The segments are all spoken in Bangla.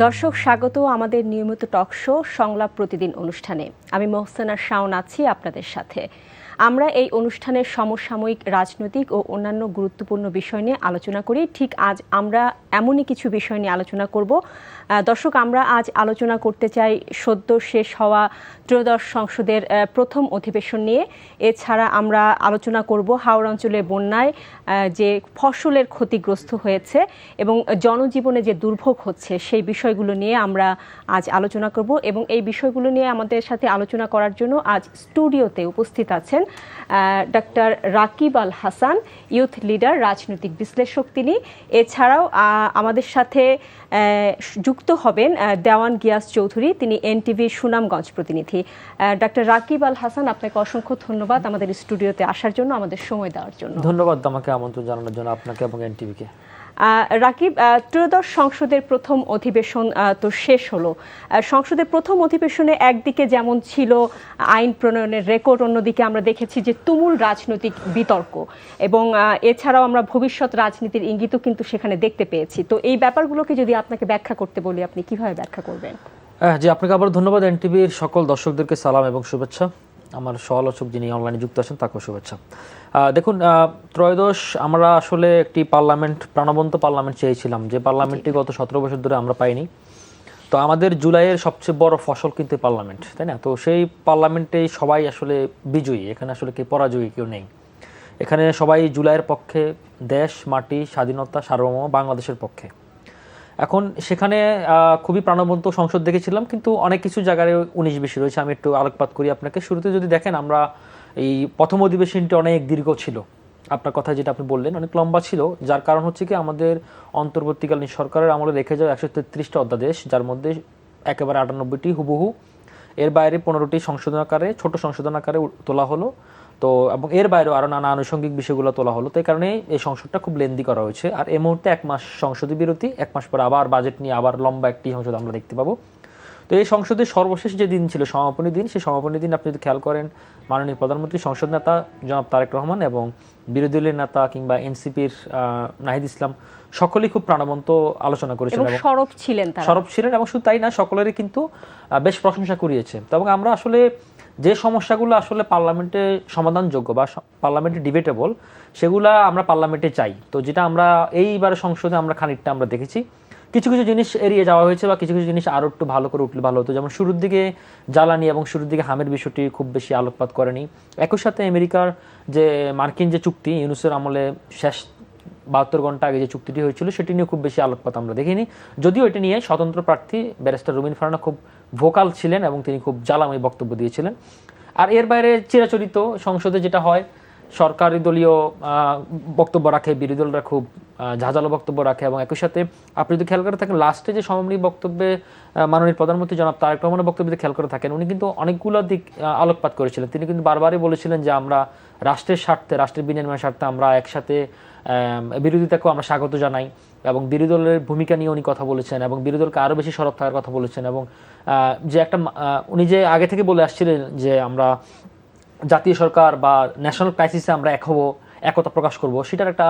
দর্শক স্বাগত আমাদের নিয়মিত টক শো সংলাপ প্রতিদিন অনুষ্ঠানে। আমি মোহসেনা শাওন আছি আপনাদের সাথে। আমরা এই অনুষ্ঠানের সমসাময়িক রাজনৈতিক ও অন্যান্য গুরুত্বপূর্ণ বিষয় নিয়ে আলোচনা করি। ঠিক আজ আমরা এমনই কিছু বিষয় নিয়ে আলোচনা করব। দর্শক, আমরা আজ আলোচনা করতে চাই সদ্য শেষ হওয়া ত্রয়োদশ সংসদের প্রথম অধিবেশন নিয়ে। এছাড়া আমরা আলোচনা করব হাওড় অঞ্চলে বন্যায় যে ফসলের ক্ষতিগ্রস্ত হয়েছে এবং জনজীবনে যে দুর্ভোগ হচ্ছে সেই বিষয়গুলো নিয়ে আমরা আজ আলোচনা করব। এবং এই বিষয়গুলো নিয়ে আমাদের সাথে আলোচনা করার জন্য আজ স্টুডিওতে উপস্থিত আছেন doctor Rakib Al Hasan, youth leader, রাজনৈতিক বিশ্লেষক তিনি। এছাড়াও আমাদের সাথে যুক্ত হবেন দেওয়ান গিয়াস চৌধুরী, তিনি এনটিভির সুনামগঞ্জ প্রতিনিধি। ডক্টর রাকিব আল হাসান, আপনাকে অসংখ্য ধন্যবাদ আমাদের স্টুডিওতে আসার জন্য, আমাদের সময় দেওয়ার জন্য। ধন্যবাদ আমাকে আমন্ত্রণ জানানোর জন্য, আপনাকে এবং এনটিভিকে। রাকিব, ত্রয়োদশ সংসদের প্রথম অধিবেশন তো শেষ হলো। সংসদের প্রথম অধিবেশনে একদিকে যেমন ছিল আইন প্রণয়নের রেকর্ড, অন্যদিকে আমরা দেখেছি যে তুমুল রাজনৈতিক বিতর্ক এবং এছাড়াও আমরা ভবিষ্যৎ রাজনীতির ইঙ্গিতও কিন্তু সেখানে দেখতে পেয়েছি। তো এই ব্যাপারগুলোকে যদি আপনাকে ব্যাখ্যা করতে বলি, আপনি কিভাবে ব্যাখ্যা করবেন? জি, আপনাকে আবার ধন্যবাদ। এনটিভির সকল দর্শকদেরকে সালাম এবং শুভেচ্ছা। আমার সহ-আলোচক যিনি অনলাইনে যুক্ত আছেন তাকেও শুভেচ্ছা। দেখুন, ত্রয়োদশ আমরা আসলে একটি পার্লামেন্ট, প্রাণবন্ত পার্লামেন্ট চেয়েছিলাম, যে পার্লামেন্টটি গত 17 বছর ধরে আমরা পাইনি। তো আমাদের জুলাইয়ের সবচেয়ে বড় ফসল কিন্তু পার্লামেন্ট, তাই না? তো সেই পার্লামেন্টে সবাই আসলে বিজয়ী, এখানে আসলে কেউ পরাজয়ী কেউ নেই। এখানে সবাই জুলাইয়ের পক্ষে, দেশ, মাটি, স্বাধীনতা, সার্বভৌম বাংলাদেশের পক্ষে। এখন সেখানে খুবই প্রাণবন্ত সংসদ দেখেছিলাম, কিন্তু অনেক কিছু জায়গায় 19-20 রয়েছে। আমি একটু আলোকপাত করি আপনাকে। শুরুতে যদি দেখেন, আমরা এই প্রথম অধিবেশনটি অনেক দীর্ঘ ছিল। আপনার কথা যেটা আপনি বললেন, অনেক লম্বা ছিল, যার কারণ হচ্ছে কি, আমাদের অন্তর্বর্তীকালীন সরকারের আমলে রেখে যাওয়া 133টা অধ্যাদেশ, যার মধ্যে একেবারে 98টি হুবহু, এর বাইরে 15টি সংশোধন আকারে, ছোট সংশোধন আকারে তোলা হলো। তো এবং এর বাইরেও আরও নানা আনুষঙ্গিক বিষয়গুলো তোলা হলো। তো এই কারণে এই সংসদটা খুব লেন্দি করা হয়েছে। আর এই মুহূর্তে 1 মাস সংসদীয় বিরতি, 1 মাস পরে আবার বাজেট নিয়ে আবার লম্বা একটি সংসদ আমরা দেখতে পাবো। তো এই সংসদের সর্বশেষ যে দিন ছিল সমাপনী দিন, সেই সমাপনী দিন আপনি যদি খেয়াল করেন, মাননীয় প্রধানমন্ত্রী, সংসদ নেতা জনাব তারেক রহমান এবং বিরোধী দলের নেতা কিংবা এনসিপির নাহিদ ইসলাম সকলেই খুব প্রাণবন্ত আলোচনা করেছেন এবং সরব ছিলেন। এবং শুধু তাই না, সকলেরই কিন্তু বেশ প্রশংসা কুড়িয়েছে। এবং আমরা আসলে যে সমস্যাগুলো আসলে পার্লামেন্টে সমাধানযোগ্য বা পার্লামেন্টে ডিবেটেবল, সেগুলা আমরা পার্লামেন্টে চাই। তো যেটা আমরা এইবার সংসদে আমরা খানিকটা আমরা দেখেছি, কিছু কিছু জিনিস এড়িয়ে যাওয়া হয়েছে বা কিছু কিছু জিনিস আরও একটু ভালো করে উঠলে ভালো হতো। যেমন শুরুর দিকে জ্বালানি এবং শুরুর দিকে হামের বিষয়টি খুব বেশি আলোকপাত করেনি। একই সাথে আমেরিকার যে মার্কিন যে চুক্তি, ইউনুসের আমলে শেষ 72 ঘন্টা আগে যে চুক্তিটি হয়েছিল, সেটি নিয়ে খুব বেশি আলোকপাত আমরা দেখিনি। যদিও এটি নিয়ে স্বতন্ত্র প্রার্থী ব্যারিস্টার রুমিন ফারহানা খুব ভোকাল ছিলেন এবং তিনি খুব জ্বালাময়ী বক্তব্য দিয়েছিলেন। আর এর বাইরে চিরাচরিত সংসদে যেটা হয়, সরকারি দলীয় বক্তব্য রাখে, বিরোধী দলরা খুব ঝাঁঝালো বক্তব্য রাখে। এবং একই সাথে আপনি যদি খেয়াল করে থাকেন, লাস্টে যে সমাপনী বক্তব্যে মাননীয় প্রধানমন্ত্রী জনাব তারেক রহমানের বক্তব্যে খেয়াল করে থাকেন, উনি কিন্তু অনেকগুলো দিক আলোকপাত করেছিলেন। তিনি কিন্তু বারবারই বলেছিলেন যে আমরা রাষ্ট্রের স্বার্থে, রাষ্ট্রের বিনির্মাণের স্বার্থে আমরা একসাথে বিরোধিতাকেও আমরা স্বাগত জানাই। এবং বিরোধী দলের ভূমিকা নিয়ে উনি কথা বলেছেন এবং বিরোধী দলকে আরও বেশি সরব থাকার কথা বলেছেন। এবং যে একটা উনি যে আগে থেকে বলে আসছিলেন যে আমরা জাতীয় সরকার বা ন্যাশনাল ক্রাইসিসে আমরা একতা প্রকাশ করব, সেটার একটা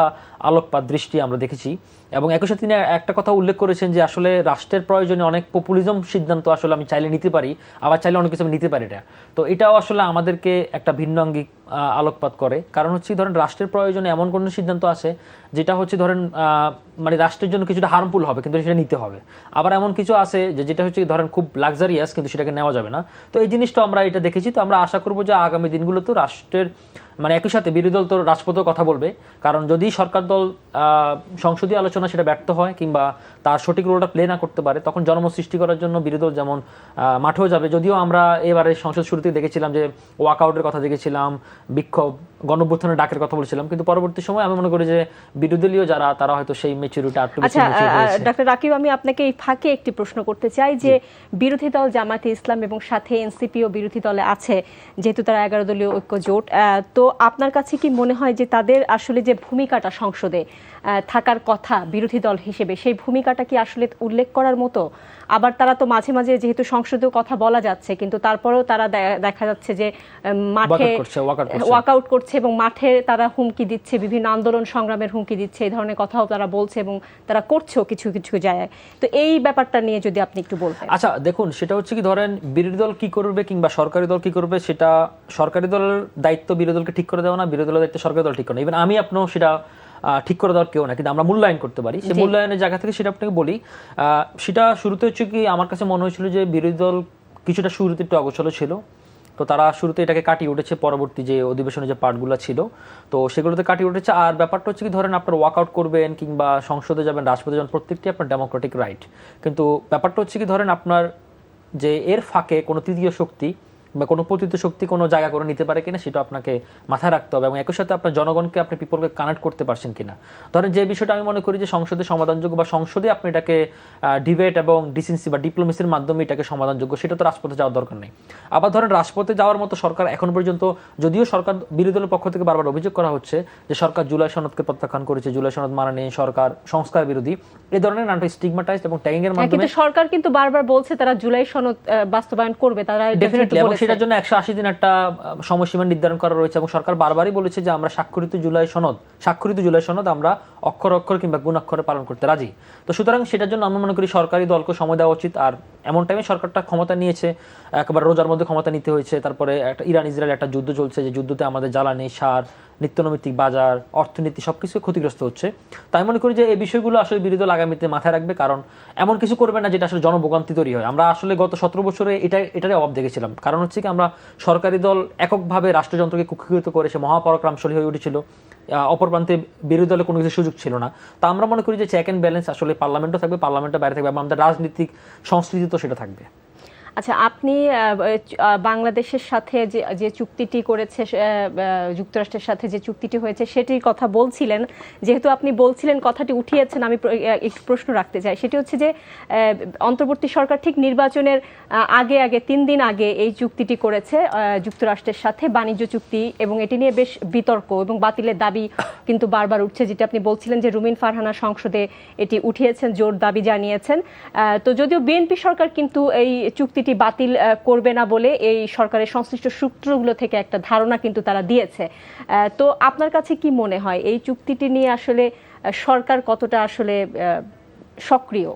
আলোকপাত দৃষ্টি আমরা দেখেছি। এবং একই সাথে তিনি একটা কথা উল্লেখ করেছেন যে আসলে রাষ্ট্রের প্রয়োজনে অনেক পপুলিজম সিদ্ধান্ত আসলে আমি চাইলে নিতে পারি, আবার চাইলে অনেক কিছু আমি নিতে পারি না। তো এটাও আসলে আমাদেরকে একটা ভিন্ন আঙ্গিক আলোকপাত করে। কারণ হচ্ছে ধরেন, রাষ্ট্রের প্রয়োজনে এমন কোনো সিদ্ধান্ত আছে যেটা হচ্ছে ধরেন মানে রাষ্ট্রের জন্য কিছুটা হার্মফুল হবে, কিন্তু সেটা নিতে হবে। আবার এমন কিছু আছে যেটা হচ্ছে ধরেন খুব লাক্সারিয়াস, কিন্তু সেটাকে নেওয়া যাবে না। তো এই জিনিসটা আমরা এটা দেখেছি। তো আমরা আশা করবো যে আগামী দিনগুলোতে রাষ্ট্রের মানে একই সাথে বিরোধী দল তো রাজপথেও কথা বলবে। কারণ যদি সরকার দল সংসদীয় আলোচনা সেটা ব্যর্থ হয় কিংবা তার সঠিক রোলটা প্লে না করতে পারে, তখন জনমত সৃষ্টি করার জন্য বিরোধী দল যেমন মাঠেও যাবে। যদিও আমরা এবারে সংসদ শুরুতে দেখেছিলাম যে ওয়াকআউটের কথা দেখেছিলাম, বিক্ষোভ, গণঅভ্যুত্থানের ডাকের কথা বলছিলাম, কিন্তু পরবর্তী সময় আমি মনে করি যে বিরোধী দলীয় যারা, তারা হয়তো সেই ম্যাচুরিটি আরটু বেশি হয়েছে। ডক্টর রাকিব, আমি আপনাকে এই ফাঁকে একটি প্রশ্ন করতে চাই যে বিরোধী দল জামায়াতে ইসলাম এবং সাথে এনসিপিও বিরোধী দলে আছে, যেহেতু তারা 11 দলীয় ঐক্য জোট, তো আপনার কাছে কি মনে হয় যে তাদের আসলে যে ভূমিকাটা সংসদে, থাকার কথা বিরোধী দল হিসেবে, সেই ভূমিকাটা কি আসলে উল্লেখ করার মতো? আবার তারা তো মাঝে মাঝে যেহেতু সংসদেও কথা বলা যাচ্ছে, কিন্তু তারপরেও তারা দেখা যাচ্ছে যে মাঠে ওয়াকআউট করছে এবং মাঠে তারা হুমকি দিচ্ছে, বিভিন্ন আন্দোলন সংগ্রামের হুমকি দিচ্ছে, এই ধরনের কথাও তারা বলছে এবং তারা করছেও কিছু কিছু জায়গায়। তো এই ব্যাপারটা নিয়ে যদি আপনি একটু বলতেন। আচ্ছা দেখুন, সেটা হচ্ছে কি, ধরেন বিরোধী দল কি করবে কিংবা সরকারি দল কি করবে, সেটা সরকারি দলের দায়িত্ব বিরোধী দলকে ঠিক করে দেওয়া না, বিরোধী দলের দায়িত্ব সরকারি দল ঠিক করে না। ইভেন আমি আপনিও সেটা ঠিক করে দেওয়ার কেউ না, কিন্তু আমরা মূল্যায়ন করতে পারি। সেই মূল্যায়নের জায়গা থেকে সেটা আপনাকে বলি, সেটা শুরুতে হচ্ছে কি, আমার কাছে মনে হয়েছিল যে বিরোধী দল কিছুটা শুরুতে একটু অগোছালো ছিল, তো তারা শুরুতে এটাকে কাটিয়ে উঠেছে, পরবর্তী যে অধিবেশনে যে পার্টগুলো ছিল তো সেগুলোতে কাটিয়ে উঠেছে। আর ব্যাপারটা হচ্ছে কি, ধরেন আপনার ওয়াকআউট করবেন কিংবা সংসদে যাবেন, রাষ্ট্রপতি যাবেন, প্রত্যেকটি আপনার ডেমোক্রেটিক রাইট। কিন্তু ব্যাপারটা হচ্ছে কি, ধরেন আপনার যে এর ফাঁকে কোনো তৃতীয় শক্তি বা কোনো পতিত শক্তি কোনো জায়গা করে নিতে পারে কিনা, সেটা আপনাকে মাথায় রাখতে হবে, এবং একই সাথে আপনার জনগণকে, আপনি পিপলকে কানেক্ট করতে পারছেন কিনা। ধরেন যে বিষয়টা আমি মনে করি যে সংসদে সমাধানযোগ্য বা সংসদে আপনি এটাকে ডিবেট এবং ডিসেন্সি বা ডিপ্লোমেসির মাধ্যমে এটাকে সমাধানযোগ্য, সেটা তো রাজপথে যাওয়ার দরকার নেই। আবার ধরেন রাজপথে যাওয়ার মতো সরকার এখন পর্যন্ত, যদিও সরকার বিরোধী দলের পক্ষ থেকে বারবার অভিযোগ করা হচ্ছে যে সরকার জুলাই সনদকে প্রত্যাখ্যান করেছে, জুলাই সনদ মানেনি, সরকার সংস্কার বিরোধী, এই ধরনের নানান স্টিগমাটাইজড এবং ট্যাগিং এর মাধ্যমে। কিন্তু সরকার কিন্তু বারবার বলছে তারা জুলাই সনদ বাস্তবায়ন করবে, তারা ডেফিনেটলি, এবং সেটার জন্য 180 দিন একটা সময়সীমা নির্ধারণ করা রয়েছে, এবং সরকার বারবারই বলেছে যে আমরা স্বাক্ষরিত জুলাই সনদ আমরা অক্ষর অক্ষর কিংবা গুণ অক্ষরে পালন করতে রাজি। তো সুতরাং সেটার জন্য আমি মনে করি সরকারি দলকে সময় দেওয়া উচিত। আর এমন টাইমে সরকারটা ক্ষমতা নিয়েছে, একেবারে রোজার মধ্যে ক্ষমতা নিতে হয়েছে, তারপরে একটা ইরান ইসরায়েল একটা যুদ্ধ চলছে, যে যুদ্ধতে আমাদের জ্বালানি, সার, নিত্যনৈমিত্তিক বাজার, অর্থনীতি সবকিছু ক্ষতিগ্রস্ত হচ্ছে। তাই মনে করি যে এই বিষয়গুলো আসলে বিরোধী দল আগামীতে মাথায় রাখবে, কারণ এমন কিছু করবে না যেটা আসলে জনভোগান্তি তৈরি হয়। আমরা আসলে গত 17 বছরে এটারই অভাব দেখেছিলাম। কারণ হচ্ছে কি, আমরা সরকারি দল এককভাবে রাষ্ট্রযন্ত্রকে কুক্ষিগত করে সে মহাপরাক্রমশালী হয়ে উঠেছিল, অপর প্রান্তে বিরোধী দলের কোনো কিছু সুযোগ ছিল না। তা আমরা মনে করি যে চেক অ্যান্ড ব্যালেন্স আসলে পার্লামেন্টও থাকবে, পার্লামেন্টের বাইরে থাকবে, এবং আমাদের রাজনৈতিক সংস্কৃতি তো সেটা থাকবে। আচ্ছা, আপনি বাংলাদেশের সাথে যে চুক্তিটি করেছে, যুক্তরাষ্ট্রের সাথে যে চুক্তিটি হয়েছে সেটির কথা বলছিলেন, যেহেতু আপনি বলছিলেন, কথাটি উঠিয়েছেন, আমি একটু প্রশ্ন রাখতে চাই। সেটি হচ্ছে যে অন্তর্বর্তী সরকার ঠিক নির্বাচনের আগে 3 দিন আগে এই চুক্তিটি করেছে যুক্তরাষ্ট্রের সাথে, বাণিজ্য চুক্তি, এবং এটি নিয়ে বেশ বিতর্ক এবং বাতিলের দাবি কিন্তু বারবার উঠছে, যেটা আপনি বলছিলেন যে রুমিন ফারহানা সংসদে এটি উঠিয়েছেন, জোর দাবি জানিয়েছেন। তো যদিও বিএনপি সরকার কিন্তু এই চুক্তি বাতিল করবে না বলে এই সরকারের সংশ্লিষ্ট সূত্রগুলো থেকে একটা ধারণা কিন্তু তারা দিয়েছে। তো আপনার কাছে কি মনে হয় এই চুক্তিটি নিয়ে আসলে সরকার কতটা আসলে সক্রিয়?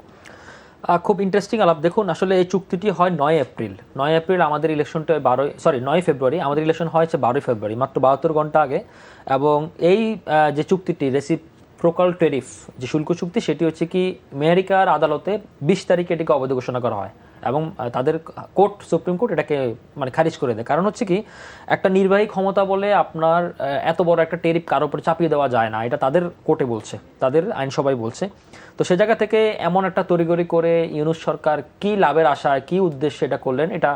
খুব ইন্টারেস্টিং আলাপ। দেখুন, আসলে এই চুক্তিটি হয় 9 এপ্রিল, আমাদের ইলেকশনটা 9 ফেব্রুয়ারি, আমাদের ইলেকশন হয়েছে 12 ফেব্রুয়ারি, মাত্র 72 ঘন্টা আগে। এবং এই যে চুক্তিটি রেসিপ্রোকাল ট্যারিফ যে শুল্ক চুক্তি, সেটি হচ্ছে কি আমেরিকার আদালতে 20 তারিখে এটিকে অবৈধ ঘোষণা করা হয়, এবং তাদের সুপ্রিম কোর্ট এটাকে মানে খারিজ করে দেয়। কারণ হচ্ছে কি, একটা নির্বাহী ক্ষমতা বলে আপনার এত বড় একটা ট্যারিফ কারোর উপর চাপিয়ে দেওয়া যায় না, এটা তাদের কোর্টে বলছে, তাদের আইনসভায় বলছে। তো সে জায়গা থেকে এমন একটা তড়িঘড়ি করে ইউনূস সরকার কি লাভের আশায়, কি উদ্দেশ্যে এটা করলেন, এটা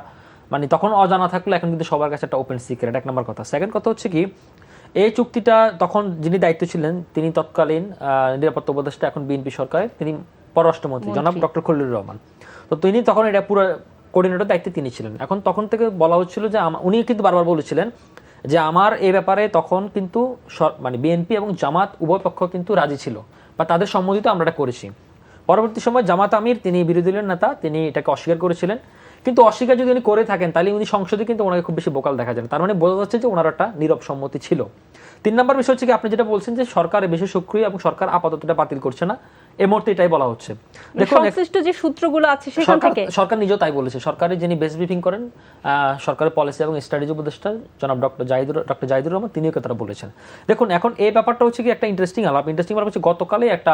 মানে তখন অজানা থাকলে এখন কিন্তু সবার কাছে একটা ওপেন সিক্রেট, এক নম্বর কথা। সেকেন্ড কথা হচ্ছে কি, এই চুক্তিটা তখন যিনি দায়িত্ব ছিলেন, তিনি তৎকালীন নিরাপত্তা উপদেষ্টা, এখন বিএনপি সরকারের তিনি পররাষ্ট্রমন্ত্রী জনাব ডক্টর খলিলুর রহমান। তো তিনি তখন এটা পুরো কোঅর্ডিনেটর দায়িত্বে তিনি ছিলেন। এখন তখন থেকে বলা হচ্ছিল যে উনি কিন্তু বারবার বলেছিলেন যে আমার এই ব্যাপারে তখন কিন্তু মানে বিএনপি এবং জামাত উভয় পক্ষ কিন্তু রাজি ছিল, বা তাদের সম্মতিতে আমরা এটা করেছি। পরবর্তী সময় জামাত আমির, তিনি বিরোধী দলের নেতা, তিনি এটাকে অস্বীকার করেছিলেন। কিন্তু অস্বীকার যদি উনি করে থাকেন, তাহলে উনি সংসদে কিন্তু ওনাকে খুব বেশি বোকাল দেখা যায় না, তার মানে বোঝা যাচ্ছে যে ওনার একটা নীরব সম্মতি ছিল। 3 নম্বর বিষয় হচ্ছে কি, আপনি যেটা বলছেন যে সরকার বেশি সক্রিয় এবং সরকার আপাতত এটা বাতিল করছে না, এই মুহূর্তে এটাই বলা হচ্ছে। দেখুন, সংশ্লিষ্ট যে সূত্রগুলো আছে সেখান থেকে সরকার নিজেও তাই বলেছে। সরকারের যিনি বেস ব্রিফিং করেন, সরকারের পলিসি এবং স্ট্র্যাটেজি উপদেষ্টা জনাব ডক্টর জাহিদুর রহমান, তিনিও কথাটা বলেছেন। দেখুন, এখন এই ব্যাপারটা হচ্ছে কি একটা ইন্টারেস্টিং আলাপ হচ্ছে, গতকালই একটা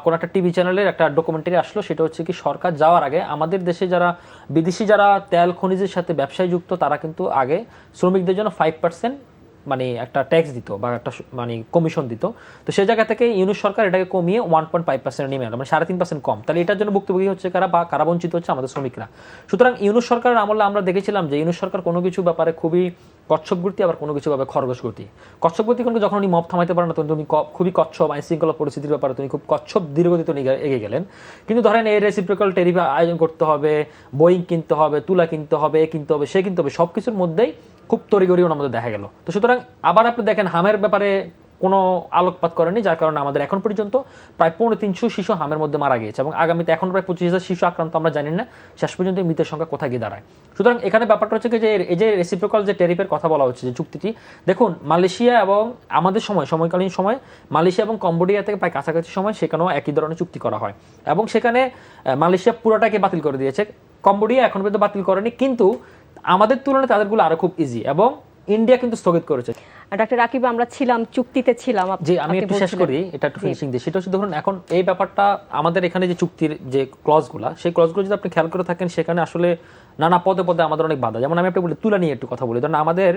কোন একটা টিভি চ্যানেলের একটা ডকুমেন্টারি আসলো, সেটা হচ্ছে কি, সরকার যাওয়ার আগে আমাদের দেশে যারা বিদেশি যারা তেল খনিজের সাথে ব্যবসায় যুক্ত, তারা কিন্তু আগে শ্রমিকদের জন্য 5% মানে একটা ট্যাক্স দিত বা একটা মানে কমিশন দিত। তো সেই জায়গা থেকে ইউনূস সরকার এটাকে কমিয়ে 1.5% নেমে আনলো, মানে 3.5% কম। তাহলে এটার জন্য ভুক্তভোগী হচ্ছে কারা, বা কারা বঞ্চিত হচ্ছে? আমাদের শ্রমিকরা। সুতরাং ইউনূস সরকারের আমলে আমরা দেখেছিলাম যে ইউনূস সরকার কোনো কিছু ব্যাপারে খুবই কচ্ছপ গতি, আবার কোনো কিছু ব্যাপারে খরগোশ গতি। কচ্ছপ গতি কোনো যখন উনি মব থামাইতে পারেন না, তখন তুমি খুবই কচ্ছপ আইন শৃঙ্খলা পরিস্থিতির ব্যাপারে তুমি খুব কচ্ছপ দীর্ঘগতিতে এগিয়ে গেলেন। কিন্তু ধরেন এই রেসিপ্রোকাল ট্যারিফ আয়োজন করতে হবে, বোয়িং কিনতে হবে, তুলা কিনতে হবে, কিনতে হবে, সে কিনতে হবে, সবকিছুর মধ্যেই খুব তড়িঘড়ি ওনার মধ্যে দেখা গেল। তো সুতরাং আবার আপনি দেখেন হামের ব্যাপারে কোনো আলোকপাত করেনি, যার কারণে আমাদের এখন পর্যন্ত প্রায় 350 শিশু হামের মধ্যে মারা গিয়েছে এবং আগামীতে এখন প্রায় 25,000 শিশু আক্রান্ত, আমরা জানি না শেষ পর্যন্ত এই মৃতের সংখ্যা কোথায় গিয়ে দাঁড়ায়। সুতরাং এখানে ব্যাপারটা হচ্ছে যে এই যে রেসিপ্রোকাল যে ট্যারিফের কথা বলা হচ্ছে, যে চুক্তিটি, দেখুন মালয়েশিয়া এবং আমাদের সময়কালীন সময় মালয়েশিয়া এবং কম্বোডিয়া থেকে প্রায় কাছাকাছি সময় সেখানেও একই ধরনের চুক্তি করা হয় এবং সেখানে মালয়েশিয়া পুরোটাকে বাতিল করে দিয়েছে, কম্বোডিয়া এখন পর্যন্ত বাতিল করেনি, কিন্তু আমাদের তুলনায় তাদেরগুলো আরো খুব ইজি এবং ইন্ডিয়া কিন্তু স্থগিত করেছে। ডাক্তার রাকিব, আমরা ছিলাম চুক্তিতে ছিলাম, যে আমি একটু শেষ করি, এটা একটু ফিনিশিং দিই। সেটা হচ্ছে ধরুন এখন এই ব্যাপারটা আমাদের এখানে যে চুক্তির যে ক্লজগুলো, সেই ক্লজগুলো যদি আপনি খেয়াল করে থাকেন, সেখানে আসলে নানা পদে পদে আমাদের অনেক বাধা। যেমন আমি একটু বলি, তুলা নিয়ে একটু কথা বলি। ধরুন আমাদের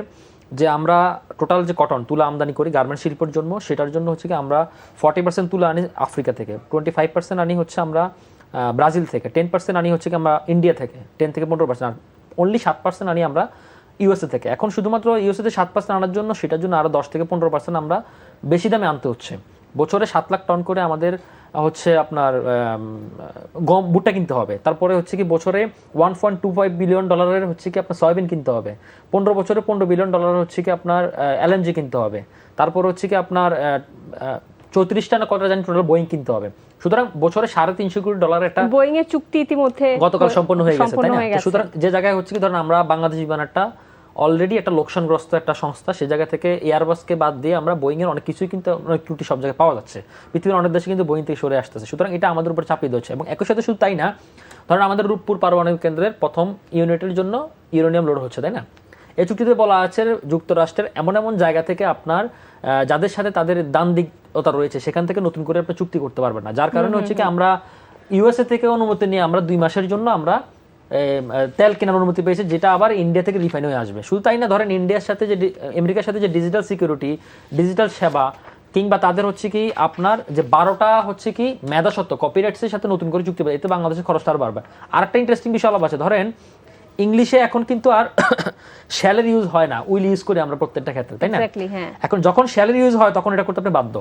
যে আমরা টোটাল যে কটন তুলা আমদানি করি গার্মেন্টস শিল্পের জন্য, সেটার জন্য হচ্ছে কি আমরা 40% তুলা আনি আফ্রিকা থেকে, 25% আনি হচ্ছে আমরা ব্রাজিল থেকে, 10% আনি হচ্ছে কি আমরা ইন্ডিয়া থেকে, 10 থেকে 15%, আর অনলি 7% আনি আমরা ইউএসএ থেকে। এখন শুধুমাত্র ইউএসএ তে 7% আনার জন্য, সেটার জন্য আরো 10 থেকে 15% আমরা বেশি দামে আনতে হচ্ছে। বছরে 7 লাখ টন করে আমাদের হচ্ছে আপনার গম ভুট্টা কিনতে হবে। তারপরে হচ্ছে কি বছরে $1.25 বিলিয়ন হচ্ছে কি আপনার সয়াবিন কিনতে হবে। 15 বছরে $15 বিলিয়ন হচ্ছে কি আপনার এলএনজি কিনতে হবে। তারপর হচ্ছে কি আপনার 34টা না কতটা জানি টোটাল বোয়িং কিনতে হবে। সুতরাং বছরে $350 কোটি একটা বোয়িং এর চুক্তি ইতিমধ্যে গতকাল সম্পন্ন হয়ে গেছে, তাই না? সুতরাং যে জায়গায় হচ্ছে কি ধরেন আমরা বাংলাদেশ বিমানটা অলরেডি একটা লোকসানগ্রস্ত একটা সংস্থা, সে জায়গা থেকে এয়ারবাসকে বাদ দিয়ে আমরা বোয়িং এর অনেক কিছুই কিন্তু অনেক ত্রুটি সব জায়গায় পাওয়া যাচ্ছে। পৃথিবীর অনেক দেশে কিন্তু বোয়িং থেকে সরে আসতেছে। সুতরাং এটা আমাদের উপর চাপিয়ে দিচ্ছে এবং একই সাথে শুধু তাই না, ধরেন আমাদের রূপপুর পারমাণবিক কেন্দ্রের প্রথম ইউনিটের জন্য ইউরেনিয়াম লোড হচ্ছে, তাই না? এই চুক্তিতে বলা আছে যুক্তরাষ্ট্রের এমন এমন জায়গা থেকে আপনার যাদের সাথে তাদের দানদিকতা রয়েছে, সেখান থেকে নতুন করে আপনি চুক্তি করতে পারবেন না। যার কারণে হচ্ছে কি আমরা ইউএসএ থেকে অনুমতি নিয়ে আমরা 2 মাসের জন্য আমরা তেল কেনার অনুমতি পেয়েছে, যেটা আবার ইন্ডিয়া থেকে রিফাইন হয়ে আসবে। শুধু তাই না, ধরেন ইন্ডিয়ার সাথে যে আমেরিকার সাথে যে ডিজিটাল সিকিউরিটি, ডিজিটাল সেবা, কিংবা তাদের হচ্ছে কি আপনার যে 12টা হচ্ছে কি মেধাস্বত্ব কপিরাইটসের সাথে নতুন করে চুক্তি, এতে বাংলাদেশের খরচটা আরো বাড়বে। আরেকটা ইন্টারেস্টিং বিষয় আলাপ আছে, ধরেন ইংলিশে এখন কিন্তু আর শ্যালের ইউজ হয় না, উইল ইউজ করি আমরা প্রত্যেকটা ক্ষেত্রে, তাই না? এখন যখন শ্যালের ইউজ হয় তখন এটা করতে আপনি বাধ্য।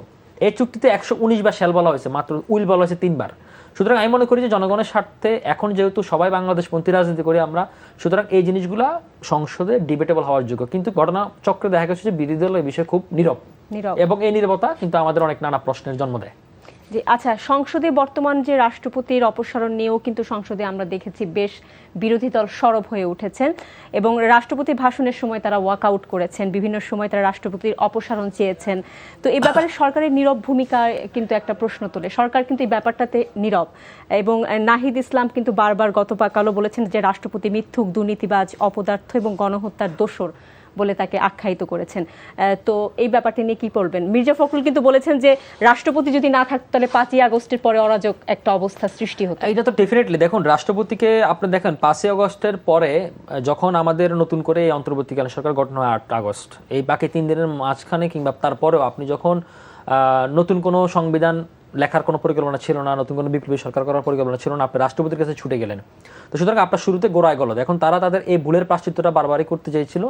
এই চুক্তিতে 119 বার শ্যাল বলা হয়েছে, মাত্র উইল বলা হয়েছে 3 বার। সুতরাং আমি মনে করি যে জনগণের স্বার্থে এখন যেহেতু সবাই বাংলাদেশপন্থী রাজনীতি করি আমরা, সুতরাং এই জিনিসগুলা সংসদে ডিবেটেবল হওয়ার যোগ্য। কিন্তু ঘটনা চক্রে দেখা গেছে যে বিরোধী দল এই বিষয়ে খুব নীরব এবং এই নীরবতা কিন্তু আমাদের অনেক নানা প্রশ্নের জন্ম দেয়। জি, আচ্ছা, সংসদে বর্তমান যে রাষ্ট্রপতির অপসারণ নিয়েও কিন্তু সংসদে আমরা দেখেছি বেশ বিরোধী দল সরব হয়ে উঠেছেন এবং রাষ্ট্রপতির ভাষণের সময় তারা ওয়াকআউট করেছেন, বিভিন্ন সময় তারা রাষ্ট্রপতির অপসারণ চেয়েছেন। তো এই ব্যাপারে সরকারের নীরব ভূমিকা কিন্তু একটা প্রশ্ন তোলে। সরকার কিন্তু এই ব্যাপারটাতে নীরব এবং নাহিদ ইসলাম কিন্তু বারবার গতকালও বলেছেন যে রাষ্ট্রপতি মিথ্যুক, দুর্নীতিবাজ, অপদার্থ এবং গণহত্যার দোষর বলে তাকে আখ্যায়িত করেছেন। তো এই ব্যাপারটি নিয়ে কি বলবেন? মির্জা ফখরুল কিন্তু বলেছেন যে রাষ্ট্রপতি যদি না থাকতো তাহলে 5ই আগস্টের পরে অরাজক একটা অবস্থা সৃষ্টি হতো। এটা তো ডেফিনেটলি, দেখুন রাষ্ট্রপতিকে আপনি দেখেন 5ই আগস্টের পরে যখন আমাদের নতুন করে এই অন্তর্বর্তীকালীন সরকার গঠন হয় 8 আগস্ট, এই বাকি 3 দিনের মাঝখানে কিংবা তারপরেও আপনি যখন নতুন কোনো সংবিধান লেখার কোনো পরিকল্পনা ছিল না, নতুন কোনো বিপ্লবী সরকার করার পরিকল্পনা ছিল না, আপনি রাষ্ট্রপতির কাছে ছুটে গেলেন। তো সুতরাং আপনার শুরুতে গোড়ায় গলদ। এখন তারা তাদের এই ভুলের প্রায়শ্চিত্তটা বারবারই করতে চাইছিল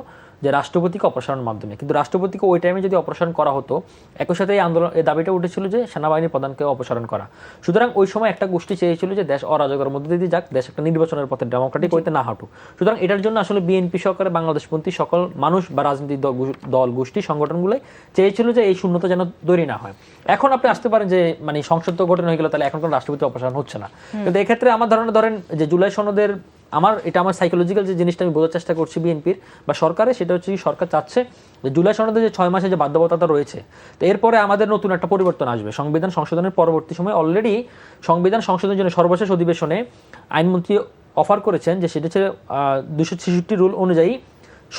যে রাষ্ট্রপতিকে অপসারণের মাধ্যমে, কিন্তু রাষ্ট্রপতিকে ওই টাইমে যদি অপসারণ করা হতো, একই সাথে এই আন্দোলন এই দাবিটা উঠেছিল যে সেনাবাহিনী প্রধানকে অপসারণ করা। সুতরাং ওই সময় একটা গোষ্ঠী চেয়েছিল যে দেশ অরাজকের মধ্যে দিয়ে যাক, দেশ একটা নির্বাচনের পথে ডেমোক্রেটিক হইতে না হাঁটু। সুতরাং এটার জন্য আসলে বিএনপি সরকারের বাংলাদেশপন্থী সকল মানুষ বা রাজনৈতিক দল গোষ্ঠী সংগঠনগুলোই চেয়েছিল যে এই শূন্যতা যেন তৈরি না হয়। এখন আপনি আসতে পারেন যে মানে সংসদ তো গঠন হয়ে গেল, তাহলে এখন কোনো রাষ্ট্রপতি অপসারণ হচ্ছে না। কিন্তু এক্ষেত্রে আমার ধারণা, ধরেন যে জুলাই সনদের আমার সাইকোলজিক্যাল যে জিনিসটা আমি বোঝার চেষ্টা করছি বিএনপির বা সরকারের, সেটা হচ্ছে সরকার চাচ্ছে যে জুলাই সনদে যে 6 মাসে যে বাধ্যবাধকতা রয়েছে, তো এরপরে আমাদের নতুন একটা পরিবর্তন আসবে সংবিধান সংশোধনের পরবর্তী সময়। অলরেডি সংবিধান সংশোধনের জন্য সর্বশেষ অধিবেশনে আইনমন্ত্রী অফার করেছেন যে সেটা হচ্ছে 266 রুল অনুযায়ী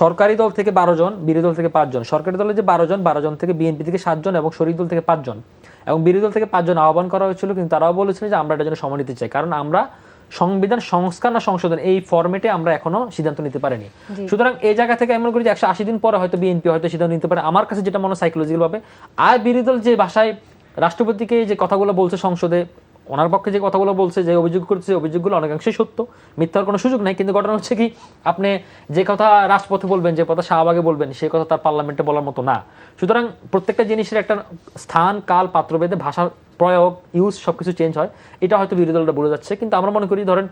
সরকারি দল থেকে 12 জন, বিরোধী দল থেকে 5 জন, সরকারি দলে যে 12 জন থেকে বিএনপি থেকে 7 জন এবং শরিক দল থেকে 5 জন এবং বিরোধী দল থেকে 5 জন আহ্বান করা হয়েছিল। কিন্তু তারাও বলেছিলেন যে আমরা এটার জন্য সময় নিতে চাই, কারণ আমরা সংবিধান সংস্কার না সংশোধন এই ফরম্যাটে আমরা এখনো সিদ্ধান্ত নিতে পারিনি। সুতরাং এই জায়গা থেকে আমি মনে করি যে 180 দিন পরে হয়তো বিএনপি হয়তো সিদ্ধান্ত নিতে পারে। আমার কাছে যেটা মনে হয় সাইকোলজিক্যাল ভাবে, আর বিরোধী দল যে ভাষায় রাষ্ট্রপতিকে যে কথাগুলো বলছে সংসদে, ওনার পক্ষে যে কথাগুলো বলছে, যে অভিযোগ করছে, অভিযোগগুলো অনেকাংশেই সত্য, মিথ্যার কোনো সুযোগ নাই। কিন্তু ঘটনা হচ্ছে কি, আপনি যে কথা রাজপথে বলবেন, যে কথা শাহবাগে বলবেন, সেই কথা তার পার্লামেন্টে বলার মতো না। সুতরাং প্রত্যেকটা জিনিসের একটা স্থান, কাল, পাত্রভেদে ভাষার প্রয়োগ, ইউজ সবকিছু চেঞ্জ হয়। এটা হয়তো বিরোধী দলটা বলে যাচ্ছে, কিন্তু আমরা মনে করি ধরেন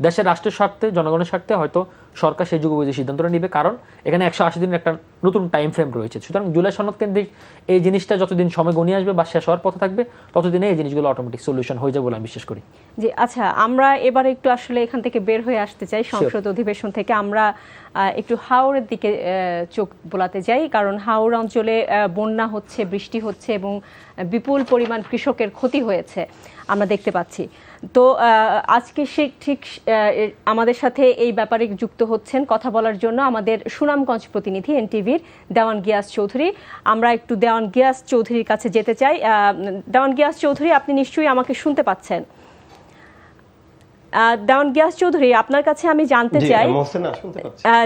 দেশের রাষ্ট্রের স্বার্থে, জনগণের স্বার্থে হয়তো সরকার সেই যুগোপযোগী সিদ্ধান্তটা নেবে, কারণ এখানে 180 দিনের একটা নতুন টাইম ফ্রেম রয়েছে। সুতরাং জুলাই সনদ কেন্দ্রিক এই জিনিসটা যতদিন সময় গণিয়ে আসবে বা শেষ হওয়ার পথে থাকবে, ততদিনে এই জিনিসগুলো অটোমেটিক সলিউশন হয়ে যাবে বলে আমি বিশ্বাস করি। জি, আচ্ছা, আমরা এবার একটু আসলে এখান থেকে বের হয়ে আসতে চাই, সংসদ অধিবেশন থেকে আমরা একটু হাওরের দিকে চোখ বোলাতে যাই, কারণ হাওর অঞ্চলে বন্যা হচ্ছে, বৃষ্টি হচ্ছে এবং বিপুল পরিমাণ কৃষকের ক্ষতি হয়েছে আমরা দেখতে পাচ্ছি। তো আজকে সে ঠিক আমাদের সাথে এই ব্যাপারে যুক্ত হচ্ছেন কথা বলার জন্য আমাদের সুনামগঞ্জ প্রতিনিধি এনটিভির দেওয়ান গিয়াস চৌধুরী। আমরা একটু দেওয়ান গিয়াস চৌধুরীর কাছে যেতে চাই। দেওয়ান গিয়াস চৌধুরী, আপনি নিশ্চয়ই আমাকে শুনতে পাচ্ছেন? দেওয়ান গিয়াস চৌধুরী, আপনার কাছে আমি জানতে চাই,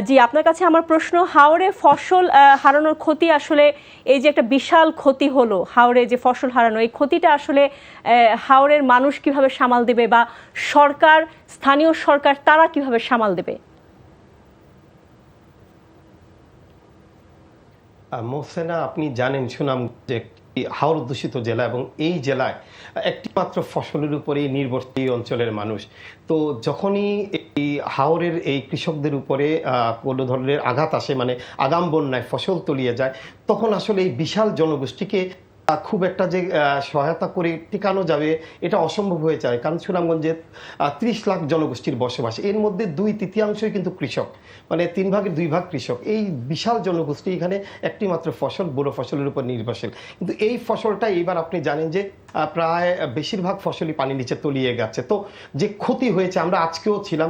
জি, আপনার কাছে আমার প্রশ্ন, হাওরে ফসল হারানোর ক্ষতি, আসলে এই যে একটা বিশাল ক্ষতি হলো হাওরে, যে ফসল হারানো, এই ক্ষতিটা আসলে হাওরের মানুষ কিভাবে সামাল দেবে বা সরকার, স্থানীয় সরকার তারা কিভাবে সামাল দেবে? মোহসেনা, আপনি জানেন সুনামগঞ্জ হাওর দূষিত জেলা এবং এই জেলায় একটি মাত্র ফসলের উপরেই নির্ভরশীল এই অঞ্চলের মানুষ। তো যখনই এই হাওরের এই কৃষকদের উপরে কোনো ধরনের আঘাত আসে, মানে আগাম বন্যায় ফসল তলিয়ে যায়, তখন আসলে এই বিশাল জনগোষ্ঠীকে খুব একটা যে সহায়তা করে টিকানো যাবে এটা অসম্ভব হয়ে যায়। কারণ সুনামগঞ্জে 30 লাখ জনগোষ্ঠীর বসবাস, এর মধ্যে 2/3 কিন্তু কৃষক, মানে 3 ভাগের 2 ভাগ কৃষক। এই বিশাল জনগোষ্ঠী এখানে একটি মাত্র ফসল, বড় ফসলের উপর নির্ভরশীল। কিন্তু এই ফসলটা এইবার আপনি জানেন যে প্রায় বেশিরভাগ ফসলই পানি নিচে তলিয়ে গেছে। তো যে ক্ষতি হয়েছে, আমরা আজকেও ছিলাম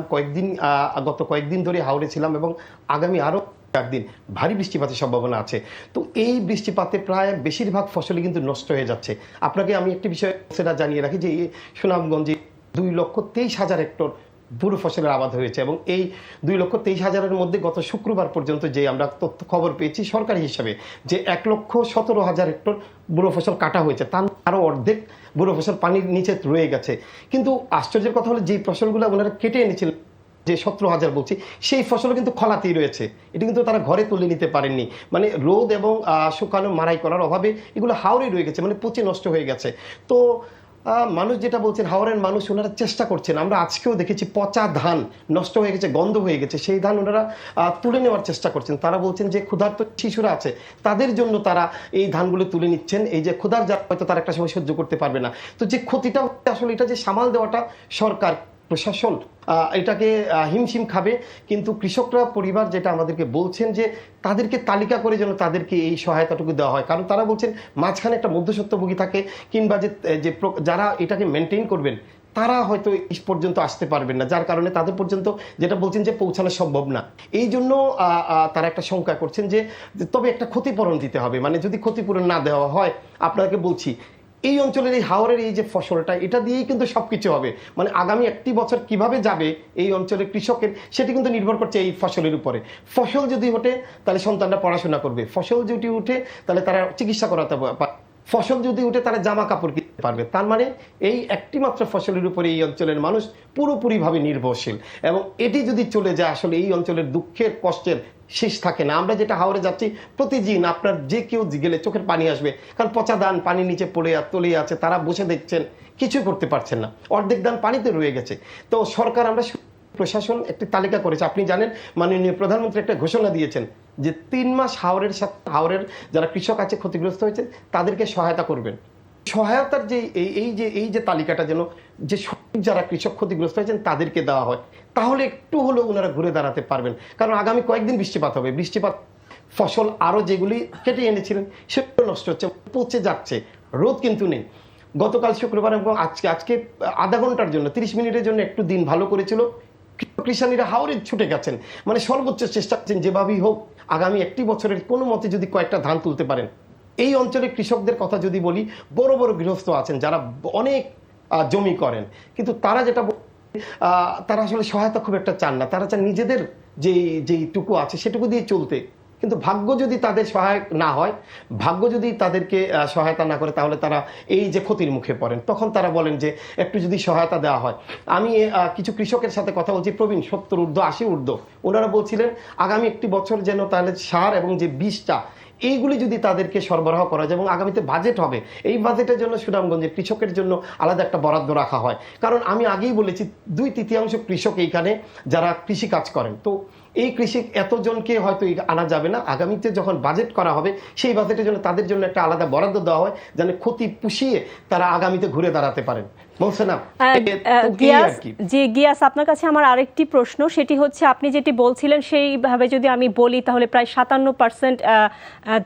গত কয়েকদিন ধরে হাওড়ে ছিলাম এবং আগামী আরো একদিন ভারী বৃষ্টিপাতের সম্ভাবনা আছে। তো এই বৃষ্টিপাতে প্রায় বেশিরভাগ ফসলই কিন্তু নষ্ট হয়ে যাচ্ছে। আপনাকে আমি একটি বিষয় সেটা জানিয়ে রাখি যে সুনামগঞ্জে 2,23,000 হেক্টর বুড়ো ফসলের আবাদ হয়েছে এবং এই 2,23,000-এর মধ্যে গত শুক্রবার পর্যন্ত যে আমরা তথ্য খবর পেয়েছি সরকারি হিসাবে, যে 1,17,000 হেক্টর বুড়ো ফসল কাটা হয়েছে, তার আরো অর্ধেক বুড়ো ফসল পানির নিচে রয়ে গেছে। কিন্তু আশ্চর্যের কথা হলো, যে ফসলগুলো ওনারা কেটে এনেছিলেন, যে 17,000 বলছি, সেই ফসল কিন্তু খলাতেই রয়েছে, এটা কিন্তু তারা ঘরে তুলে নিতে পারেননি। মানে রোদ এবং শুকানো মারাই করার অভাবে এগুলো হাওরে রয়ে গেছে, মানে পচে নষ্ট হয়ে গেছে। তো মানুষ যেটা বলছেন, হাওরের মানুষ, ওনারা চেষ্টা করছেন, আমরা আজকেও দেখেছি পচা ধান নষ্ট হয়ে গেছে, গন্ধ হয়ে গেছে, সেই ধান ওনারা তুলে নেওয়ার চেষ্টা করছেন। তারা বলছেন যে ক্ষুধার্ত শিশুরা আছে, তাদের জন্য তারা এই ধানগুলো তুলে নিচ্ছেন। এই যে ক্ষুধার যা হয়তো তারা একটা সময় সহ্য করতে পারবে না। তো যে ক্ষতিটা আসলে এটা যে সামাল দেওয়াটা সরকার, প্রশাসন এটাকে হিমশিম খাবে। কিন্তু কৃষকরা পরিবার যেটা আমাদেরকে বলছেন যে তাদেরকে তালিকা করে যেন তাদেরকে এই সহায়তাটুকু দেওয়া হয়, কারণ তারা বলছেন মাঝখানে একটা মধ্যস্বত্বভোগী থাকে, কিংবা যে যারা এটাকে মেনটেন করবেন তারা হয়তো এই পর্যন্ত আসতে পারবেন না, যার কারণে তাদের পর্যন্ত যেটা বলছেন যে পৌঁছানো সম্ভব না। এই জন্য তারা একটা শঙ্কা করছেন যে তবে একটা ক্ষতিপূরণ দিতে হবে। মানে যদি ক্ষতিপূরণ না দেওয়া হয়, আপনাকে বলছি এই অঞ্চলের এই হাওরের এই যে ফসলটা, এটা দিয়েই কিন্তু সবকিছু হবে। মানে আগামী একটি বছর কিভাবে যাবে এই অঞ্চলের কৃষকের, সেটি কিন্তু নির্ভর করছে এই ফসলের উপরে। ফসল যদি ওঠে তাহলে সন্তানরা পড়াশোনা করবে, ফসল যদি উঠে তাহলে তারা চিকিৎসা করাতে পারবে, ফসল যদি উঠে তারা জামা কাপড় কিনতে পারবে। তার মানে এই একটি মাত্র ফসলের উপরে এই অঞ্চলের মানুষ পুরোপুরিভাবে নির্ভরশীল। এবং এটি যদি চলে যায়, আসলে এই অঞ্চলের দুঃখের কষ্টের শেষ থাকে না। আমরা যেটা হাওরে যাচ্ছি, প্রতিদিন আপনার যে কেউ গেলে চোখের পানি আসবে, কারণ পচা ধান পানির নিচে পড়ে তলিয়ে আছে, তারা বসে দেখছেন, কিছু করতে পারছেন না, অর্ধেক ধান পানিতে রয়ে গেছে। তো সরকার, আমরা প্রশাসন একটি তালিকা করেছে, আপনি জানেন মাননীয় প্রধানমন্ত্রী একটা ঘোষণা দিয়েছেন যে 3 মাস হাওরের যারা কৃষক আছে ক্ষতিগ্রস্ত হয়েছে তাদেরকে সহায়তা করবেন। সহায়তার যে এই যে তালিকাটা যেন যে যারা কৃষক ক্ষতিগ্রস্ত হয়েছেন তাদেরকে দেওয়া হয়, তাহলে একটু হলেও ওনারা ঘুরে দাঁড়াতে পারবেন। কারণ আগামী কয়েকদিন বৃষ্টিপাত হবে, বৃষ্টিপাত ফসল আরো যেগুলি কেটে এনেছিলেন সেগুলো নষ্ট হচ্ছে, পচে যাচ্ছে, রোদ কিন্তু নেই। গতকাল শুক্রবার এবং আজকে আধা ঘন্টার জন্য 30 মিনিটের জন্য একটু দিন ভালো করেছিল, কৃষানীরা হাওরে ছুটে গেছেন, মানে সর্বোচ্চ চেষ্টা করছেন যেভাবেই হোক আগামী একটি বছরের কোনো মতে যদি কয়েকটা ধান তুলতে পারেন। এই অঞ্চলের কৃষকদের কথা যদি বলি, বড় বড় গৃহস্থ আছেন যারা অনেক জমি করেন, কিন্তু তারা যেটা তারা আসলে সহায়তা খুব একটা চান না, তারা চান নিজেদের যেইটুকু আছে সেটুকু দিয়ে চলতে। কিন্তু ভাগ্য যদি তাদের সহায়ক না হয়, ভাগ্য যদি তাদেরকে সহায়তা না করে, তাহলে তারা এই যে ক্ষতির মুখে পড়েন। তখন তারা বলেন যে একটু যদি সহায়তা দেওয়া হয়। আমি কিছু কৃষকের সাথে কথা বলছি, প্রবীণ 70 ঊর্ধ্ব 80 ঊর্ধ্ব, ওনারা বলছিলেন আগামী একটি বছর যেন তাহলে সার এবং যে বীজটা এইগুলি যদি তাদেরকে সরবরাহ করা যায় এবং আগামীতে বাজেট হবে, এই বাজেটের জন্য সুনামগঞ্জের কৃষকের জন্য আলাদা একটা বরাদ্দ রাখা হয়। কারণ আমি আগেই বলেছি 2/3 কৃষক এইখানে যারা কৃষি কাজ করেন। তো এই কৃষি এতজনকে হয়তো আনা যাবে না, আগামীতে যখন বাজেট করা হবে সেই বাজেটের জন্য তাদের জন্য একটা আলাদা বরাদ্দ দেওয়া হয়, যেন ক্ষতি পুষিয়ে তারা আগামীতে ঘুরে দাঁড়াতে পারেন। গিয়াস, আপনার কাছে আমার আরেকটি প্রশ্ন, সেটি হচ্ছে আপনি যেটি বলছিলেন সেইভাবে যদি আমি বলি তাহলে প্রায় 57%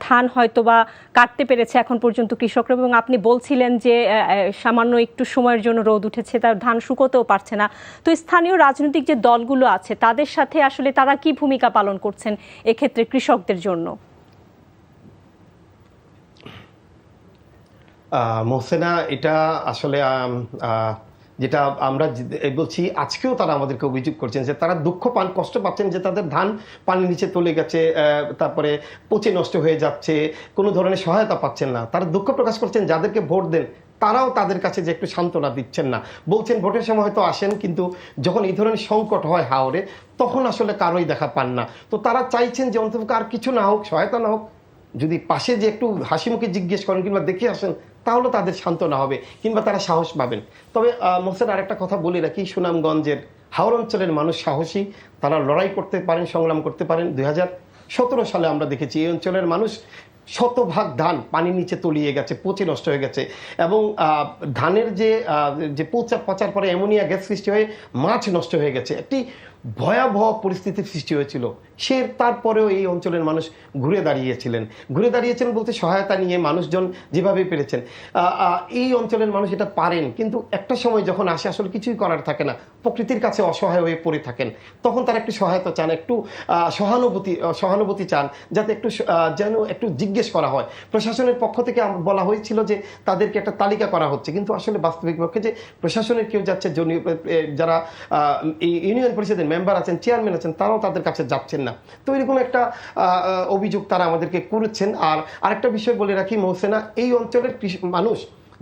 ধান হয়তো বা কাটতে পেরেছে এখন পর্যন্ত কৃষকরা, এবং আপনি বলছিলেন যে সামান্য একটু সময়ের জন্য রোদ উঠেছে, তার ধান শুকোতেও পারছে না। তো স্থানীয় রাজনৈতিক যে দলগুলো আছে তাদের সাথে আসলে তারা কি ভূমিকা পালন করছেন এক্ষেত্রে কৃষকদের জন্য? মোহসেনা, এটা আসলে যেটা আমরা বলছি, আজকেও তারা আমাদেরকে অভিযোগ করছেন যে তারা দুঃখ পান, কষ্ট পাচ্ছেন যে তাদের ধান পানির নিচে তলে গেছে, তারপরে পচে নষ্ট হয়ে যাচ্ছে, কোনো ধরনের সহায়তা পাচ্ছেন না। তারা দুঃখ প্রকাশ করছেন যাদেরকে ভোট দেন তারাও তাদের কাছে যে একটু সান্ত্বনা দিচ্ছেন না, বলছেন ভোটের সময় হয়তো আসেন, কিন্তু যখন এই ধরনের সংকট হয় হাওরে তখন আসলে কারোই দেখা পান না। তো তারা চাইছেন যে অন্তত আর কিছু না হোক, সহায়তা না হোক, যদি পাশে যে একটু হাসি মুখে জিজ্ঞেস করেন কিংবা দেখে আসেন তাহলে তাদের সান্ত্বনা হবে কিংবা তারা সাহস পাবেন। তবে মোহসেন, আরেকটা কথা বলে রাখি, সুনামগঞ্জের হাওর অঞ্চলের মানুষ সাহসী, তারা লড়াই করতে পারেন, সংগ্রাম করতে পারেন। 2017 সালে আমরা দেখেছি এই অঞ্চলের মানুষ শতভাগ ধান পানির নিচে তলিয়ে গেছে, পচে নষ্ট হয়ে গেছে, এবং ধানের যে পচার পরে অ্যামোনিয়া গ্যাস সৃষ্টি হয়ে মাছ নষ্ট হয়ে গেছে, একটি ভয়াবহ পরিস্থিতির সৃষ্টি হয়েছিল। তারপরেও এই অঞ্চলের মানুষ ঘুরে দাঁড়িয়েছিলেন বলতে সহায়তা নিয়ে মানুষজন যেভাবে পেরেছেন। এই অঞ্চলের মানুষ এটা পারেন, কিন্তু একটা সময় যখন আসে আসলে কিছুই করার থাকে না, প্রকৃতির কাছে অসহায় হয়ে পড়ে থাকেন, তখন তারা একটু সহায়তা চান, একটু সহানুভূতি চান, যাতে যেন একটু জিজ্ঞেস করা হয়। প্রশাসনের পক্ষ থেকে বলা হয়েছিল যে তাদেরকে একটা তালিকা করা হচ্ছে, কিন্তু আসলে বাস্তবিক পক্ষে যে প্রশাসনের কেউ যাচ্ছে, যারা এই ইউনিয়ন পরিষদের মেম্বার আছেন, চেয়ারম্যান আছেন, তারাও তাদের কাছে যাচ্ছেন না। তো এরকম একটা অভিযোগ তারা আমাদেরকে করেছেন। আর আরেকটা বিষয় বলে রাখি মোহসেনা, এই অঞ্চলের মানুষ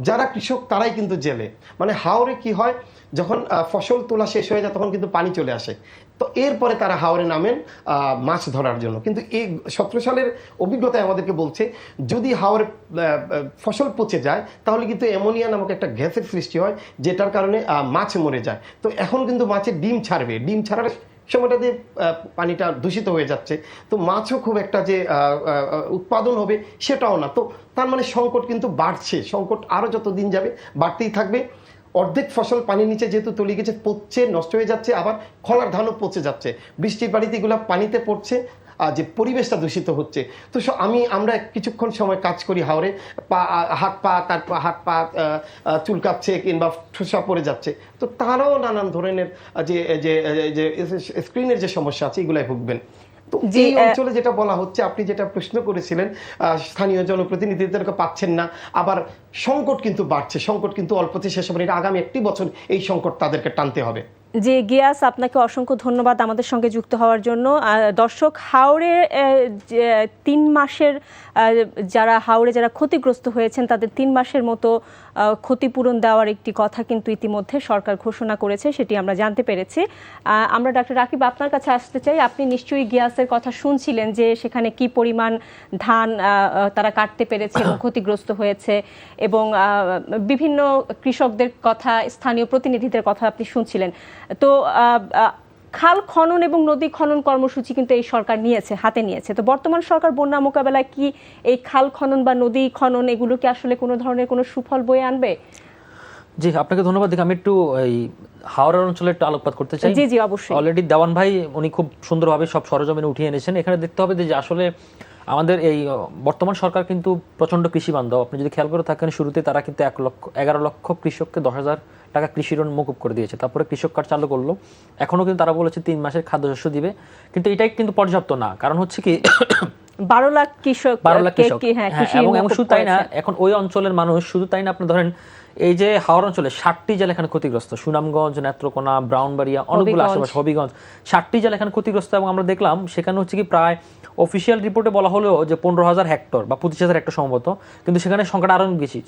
যারা কৃষক তারাই কিন্তু জেলে। মানে হাওরে কি হয়, যখন ফসল তোলা শেষ হয়ে যায় তখন কিন্তু পানি চলে আসে, তো এরপরে তারা হাওরে নামেন মাছ ধরার জন্য। কিন্তু এই 17 সালের অভিজ্ঞতায় আমাদেরকে বলছে যদি হাওরে ফসল পচে যায় তাহলে কিন্তু অ্যামোনিয়া নামক একটা গ্যাসের সৃষ্টি হয়, যেটার কারণে মাছ মরে যায়। তো এখন কিন্তু মাছের ডিম ছাড়বে, ডিম ছাড়ার সময়টা দিয়ে পানিটা দূষিত হয়ে যাচ্ছে, তো মাছও খুব একটা যে উৎপাদন হবে সেটাও না। তো তার মানে সংকট কিন্তু বাড়ছে, সংকট আরও যত দিন যাবে বাড়তেই থাকবে। অর্ধেক ফসল পানির নিচে যেহেতু তলিয়ে গেছে, পচছে নষ্ট হয়ে যাচ্ছে, আবার খলার ধানও পচে যাচ্ছে, বৃষ্টির পানিতে এগুলো পানিতে পড়ছে, যে পরিবেশটা দূষিত হচ্ছে। তো আমরা কিছুক্ষণ সময় কাজ করি হাওরে, হাত পা চুলকাচ্ছে কিংবা ঠোসা পড়ে যাচ্ছে, তো তারাও নানান ধরনের যে স্ক্রিনের যে সমস্যা আছে এগুলাই ভুগবেন। তো এই অঞ্চলে যেটা বলা হচ্ছে, আপনি যেটা প্রশ্ন করেছিলেন, স্থানীয় জনপ্রতিনিধিদেরকে পাচ্ছেন না, আবার সংকট কিন্তু বাড়ছে, সংকট কিন্তু অল্পতে শেষ হবে না, আগামী 1 বছর এই সংকট তাদেরকে টানতে হবে। জি গিয়াস, আপনাকে অসংখ্য ধন্যবাদ আমাদের সঙ্গে যুক্ত হওয়ার জন্য। দর্শক, হাওড়ে 3 মাসের হাওড়ে যারা ক্ষতিগ্রস্ত হয়েছেন তাদের 3 মাসের মতো ক্ষতিপূরণ দেওয়ার একটি কথা কিন্তু ইতিমধ্যে সরকার ঘোষণা করেছে, সেটি আমরা জানতে পেরেছি। আমরা ডক্টর রাকিব আপনার কাছে আসতে চাই। আপনি নিশ্চয়ই গিয়াসের কথা শুনছিলেন যে সেখানে কি পরিমাণ ধান তারা কাটতে পেরেছে এবং ক্ষতিগ্রস্ত হয়েছে, এবং বিভিন্ন কৃষকদের কথা, স্থানীয় প্রতিনিধিদের কথা আপনি শুনছিলেন। তো খাল খনন এবং নদী খনন কর্মসূচি কিন্তু এই সরকার হাতে নিয়েছে। তো বর্তমান সরকার বন্যা মোকাবেলায় কি এই খাল খনন বা নদী খনন এগুলো কি আসলে কোনো ধরনের কোনো সুফল বয়ে আনবে? জি, আপনাকে ধন্যবাদ। আমি একটু এই হাওড়া অঞ্চলে একটু আলোকপাত করতে চাই। জি জি, অবশ্যই। অলরেডি দেওয়ান ভাই উনি খুব সুন্দরভাবে সব সরজমিনে উঠিয়ে এনেছেন। এখানে দেখতে হবে যে আসলে আমাদের এই বর্তমান সরকার কিন্তু প্রচণ্ড কৃষি বান্ধব। আপনি যদি খেয়াল করে থাকেন, শুরুতে তারা কিন্তু 11 লক্ষ কৃষককে 10,000 টাকা কৃষি ঋণ মকুব করে দিয়েছে, তারপরে কৃষক কার্ড চালু করলো। এখনও কিন্তু তারা বলেছে 3 মাসের খাদ্যশস্য দিবে, কিন্তু এটাই কিন্তু পর্যাপ্ত না। কারণ হচ্ছে কি 12 লাখ কৃষক, এবং শুধু তাই না, এখন ওই অঞ্চলের মানুষ শুধু তাই না, আপনি ধরেন এই যে হাওড় অঞ্চলে 60টি জেলা এখানে ক্ষতিগ্রস্ত, সুনামগঞ্জ, নেত্রকোনা, ব্রাউনবাড়িয়া, অনেকগুলো আশেপাশে, হবিগঞ্জ, 60টি জেলা এখানে ক্ষতিগ্রস্ত। এবং আমরা দেখলাম সেখানে হচ্ছে কি প্রায় অফিসিয়াল রিপোর্টে বলা হলেও যে 15,000 হেক্টর বা 25,000 হেক্টর সম্ভবত, কিন্তু সেখানে সংখ্যাটা আরও বেশি,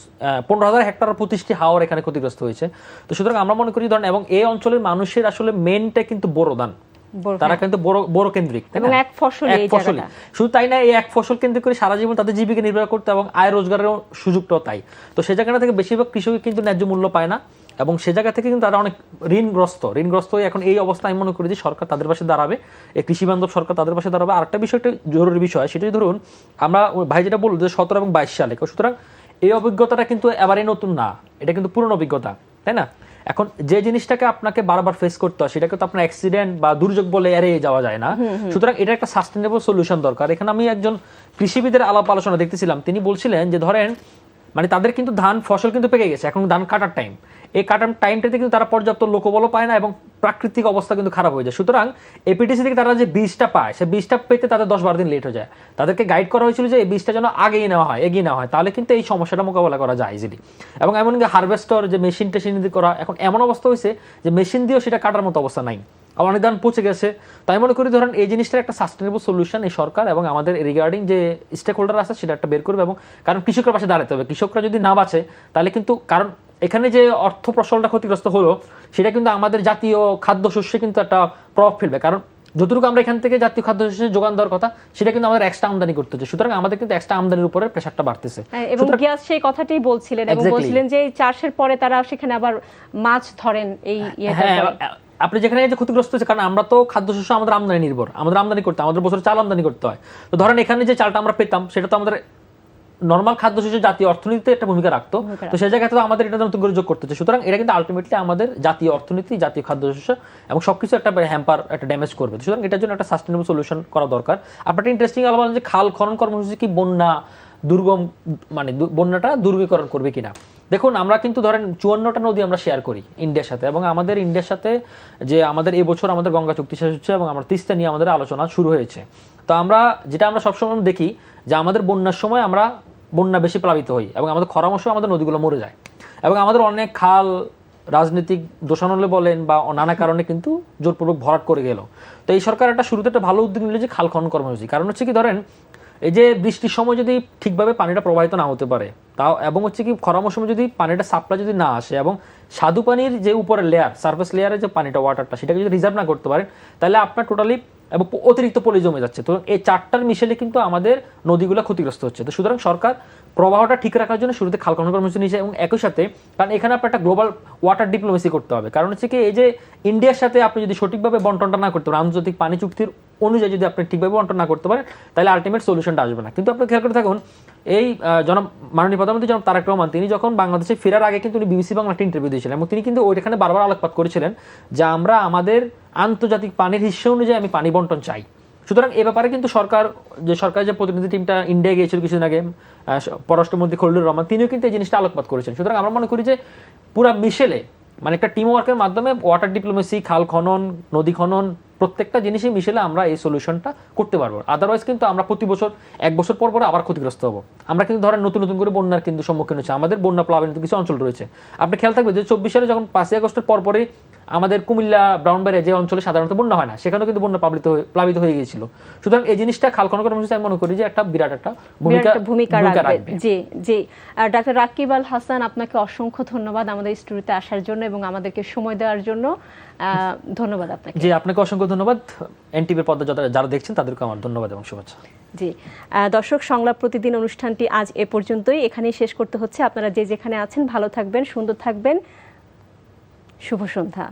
15,000 হেক্টর আর 25টি হাওর এখানে ক্ষতিগ্রস্ত হয়েছে। তো সুতরাং আমরা মনে করি ধরেন, এবং এই অঞ্চলের মানুষের আসলে মেনটা কিন্তু বোরো ধান, তারা কিন্তু বড় কেন্দ্রিক, তাই না? এবং এক ফসলি এই জায়গাটা। শুধু তাই না, এই এক ফসল কেন্দ্রিক করে সারা জীবন তাদের জীবিকা নির্বাহ করতে এবং আয় রোজগারের সুযোগটাও তাই। তো সেই জায়গাটা থেকে বেশিরভাগ কৃষক কিন্তু ন্যায্য মূল্য পায় না এবং সে জায়গা থেকে কিন্তু তারা অনেক ঋণগ্রস্ত হয়ে এখন এই অবস্থা আমি মনে করি যে সরকার তাদের পাশে দাঁড়াবে, এই কৃষি বান্ধব সরকার তাদের পাশে দাঁড়াবে। আরেকটা বিষয়, একটা জরুরি বিষয়, সেটাই ধরুন আমরা ভাই যেটা বললো যে 17 এবং 22 সালে, সুতরাং এই অভিজ্ঞতাটা কিন্তু এবারে নতুন না, এটা কিন্তু পুরনো অভিজ্ঞতা, তাই না? এখন যে জিনিসটাকে আপনাকে বারবার ফেস করতে হয় সেটাকে তো আপনার অ্যাক্সিডেন্ট বা দুর্যোগ বলে এড়িয়ে যাওয়া যায় না। সুতরাং এটা একটা সাস্টেনেবল সলিউশন দরকার। এখানে আমি একজন কৃষিবিদের আলাপ আলোচনা দেখতেছিলাম, তিনি বলছিলেন যে ধরেন মানে তাদের কিন্তু ধান ফসল কিন্তু পেকে গেছে, এখন ধান কাটার টাইম, এই কাটার টাইমটাতে কিন্তু তারা পর্যাপ্ত লোকবলও পায় না এবং প্রাকৃতিক অবস্থা কিন্তু খারাপ হয়ে যায়। সুতরাং এপিটিসি থেকে তারা যে বীজটা পায়, সে বীজটা পেতে তাদের 10-12 দিন লেট হয়ে যায়। তাদেরকে গাইড করা হয়েছিল যে এই বীজটা যেন এগিয়ে নেওয়া হয়, তাহলে কিন্তু এই সমস্যাটা মোকাবেলা করা যায় ইজিলি। এবং এমনকি হারভেস্টার যে মেশিন দিয়ে করা, এখন এমন অবস্থা হয়েছে যে মেশিন দিয়েও সেটা কাটার মতো অবস্থা নাই, অনেক ধান পচে গেছে। তাই মনে করি ধরেন এই জিনিসটার একটা সাস্টেনেবল সলিউশন এই সরকার এবং আমাদের রিগার্ডিং যে স্টেক হোল্ডার আছে সেটা একটা বের করবে। এবং কারণ কৃষকের পাশে দাঁড়াতে হবে, কৃষকরা যদি না বাঁচে তাহলে কিন্তু, কারণ এখানে যে অর্থ ফসলটা ক্ষতিগ্রস্ত হলো সেটা কিন্তু আমাদের জাতীয় খাদ্যশস্যে কিন্তু একটা প্রভাব ফেলবে। কারণ যতটুকু আমরা এখান থেকে জাতীয় খাদ্যশস্যের যোগান দেওয়ার কথা সেটা কিন্তু আমাদের এক্সট্রা আমদানি করতে হচ্ছে, সুতরাং আমাদের কিন্তু এক্সট্রা আমদানির উপরে প্রেশারটা বাড়তেছে। এবং গিয়াস সেই কথাটাই বলছিলেন এবং বলছিলেন যে চাষের পরে তারা সেখানে আবার মাছ ধরেন এই আপনি যেখানে যে ক্ষতিগ্রস্ত হচ্ছে, কারণ আমরা তো খাদ্যশস্য আমাদের আমদানি নির্ভর, আমাদের আমদানি করতে, আমাদের বছর চাল আমদানি করতে হয়। তো ধরেন এখানে যে চালটা আমরা পেতাম সেটা তো আমাদের নর্মাল খাদ্যশস্য জাতীয় অর্থনীতিতে একটা ভূমিকা রাখতো, তো সেই জায়গায় তো আমাদের এটা নতুন করে যোগ করতে হচ্ছে। সুতরাং এটা কিন্তু আলটিমেটলি আমাদের জাতীয় অর্থনীতি, জাতীয় খাদ্যশস্য এবং সবকিছু একটা হ্যাম্পার, একটা ড্যামেজ করবে। সুতরাং এটার জন্য একটা সাস্টেনেবল সলিউশন করা দরকার। আপনার একটা ইন্টারেস্টিং আলাদা যে খাল খনন কর্মসূচি কি বন্যা দুর্গম, মানে বন্যাটা দুর্গীকরণ করবে কিনা। দেখুন আমরা কিন্তু ধরেন 54টা নদী আমরা শেয়ার করি ইন্ডিয়ার সাথে, এবং আমাদের ইন্ডিয়ার সাথে যে আমাদের এবছর আমাদের গঙ্গা চুক্তি শেষ হচ্ছে এবং আমরা তিস্তা নিয়ে আমাদের আলোচনা শুরু হয়েছে। তো আমরা সবসময় দেখি যে আমাদের বন্যার সময় আমরা বন্যা বেশি প্লাবিত হই এবং আমাদের খরার সময় আমাদের নদীগুলো মরে যায় এবং আমাদের অনেক খাল রাজনৈতিক দোষানলে বলেন বা নানা কারণে কিন্তু জোরপূর্বক ভরাট করে গেল। তো এই সরকার একটা শুরুতে একটা ভালো উদ্যোগ নিল যে খাল খনন কর্মসূচি। কারণ হচ্ছে কি ধরেন এই যে বৃষ্টির সময় যদি ঠিকভাবে পানিটা প্রবাহিত না হতে পারে তাও, এবং হচ্ছে কি খরার মৌসুমে যদি পানিটা সাপ্লাই যদি না আসে এবং স্বাদু পানির যে উপরের লেয়ার, সারফেস লেয়ারের যে পানিটা, ওয়াটারটা, সেটাকে যদি রিজার্ভ না করতে পারেন তাহলে আপনার টোটালি এবং অতিরিক্ত পলি জমে যাচ্ছে। তো এই চারটার মিশেলে কিন্তু আমাদের নদীগুলো ক্ষতিগ্রস্ত হচ্ছে। তো সুতরাং সরকার প্রবাহটা ঠিক রাখার জন্য শুরুতে খাল খনন কর্মসূচি নিয়েছে এবং একই সাথে, কারণ এখানে আপনার একটা গ্লোবাল ওয়াটার ডিপ্লোমেসি করতে হবে। কারণ হচ্ছে কি এই যে ইন্ডিয়ার সাথে আপনি যদি সঠিকভাবে বন্টনটা না করতে পারেন, আন্তর্জাতিক পানি চুক্তির অনুযায়ী যদি আপনি ঠিকভাবে বন্টন না করতে পারেন তাহলে আলটিমেট সলিউশনটা আসবে না। কিন্তু আপনি খেয়াল করে থাকুন এই মাননীয় প্রধানমন্ত্রী জনাব তারেক রহমান, তিনি যখন বাংলাদেশে ফেরার আগে কিন্তু উনি বিবিসি বাংলা একটা ইন্টারভিউ দিয়েছিলেন এবং তিনি কিন্তু ওইখানে বারবার আলোকপাত করেছিলেন যে আমরা আমাদের আন্তর্জাতিক পানির হিস্সা অনুযায়ী আমি পানি বন্টন চাই। সুতরাং এ ব্যাপারে কিন্তু সরকার যে প্রতিনিধি টিমটা ইন্ডিয়া গিয়েছিল কিছুদিন আগে, পররাষ্ট্রমন্ত্রী খলিলুর রহমান, তিনিও কিন্তু এই জিনিসটা আলোকপাত করেছেন। সুতরাং আমরা মনে করি যে পুরা মিশেলে, মানে একটা টিম ওয়ার্কের মাধ্যমে ওয়াটার ডিপ্লোমেসি, খাল খনন, নদী খনন, প্রত্যেকটা জিনিসই মিশেলে আমরা এই সলিউশনটা করতে পারবো। আদারওয়াইজ কিন্তু আমরা প্রতি বছর 1 বছর পর পর আবার ক্ষতিগ্রস্ত হবো। আমরা কিন্তু ধরেন নতুন নতুন করে বন্যার কিন্তু সম্মুখীন হচ্ছে, আমাদের বন্যা প্লাবিত কিছু অঞ্চল রয়েছে। আপনি খেয়াল থাকবে যে 24 সালে যখন 5ই আগস্টের পরপরই আমাদের কুমিল্লা, ব্রাউনবাড়িয়া যে অঞ্চলে সাধারণত বন্যা হয় না, সেখানেও কিন্তু বন্যা প্লাবিত হয়ে গিয়েছিল। সুতরাং এই জিনিসটা খাল খনন কর্মসূচি আমি মনে করি যে একটা বিরাট একটা ভূমিকা রাখবে। জি জি, ডাক্তার রাকিব আল হাসান, আপনাকে অসংখ্য ধন্যবাদ আমাদের স্টুডিওতে আসার জন্য এবং আমাদেরকে সময় দেওয়ার জন্য। ধন্যবাদ আপনাকে। জি, আপনাকে অসংখ্য ধন্যবাদ। এনটিভির পর্দা যারা দেখছেন তাদেরকে আমার ধন্যবাদ এবং শুভেচ্ছা। জি দর্শক, সংলাপ প্রতিদিন অনুষ্ঠানটি আজ এ পর্যন্তই, এখানেই শেষ করতে হচ্ছে। আপনারা যে যেখানে আছেন ভালো থাকবেন, সুন্দর থাকবেন। শুভ সন্ধ্যা।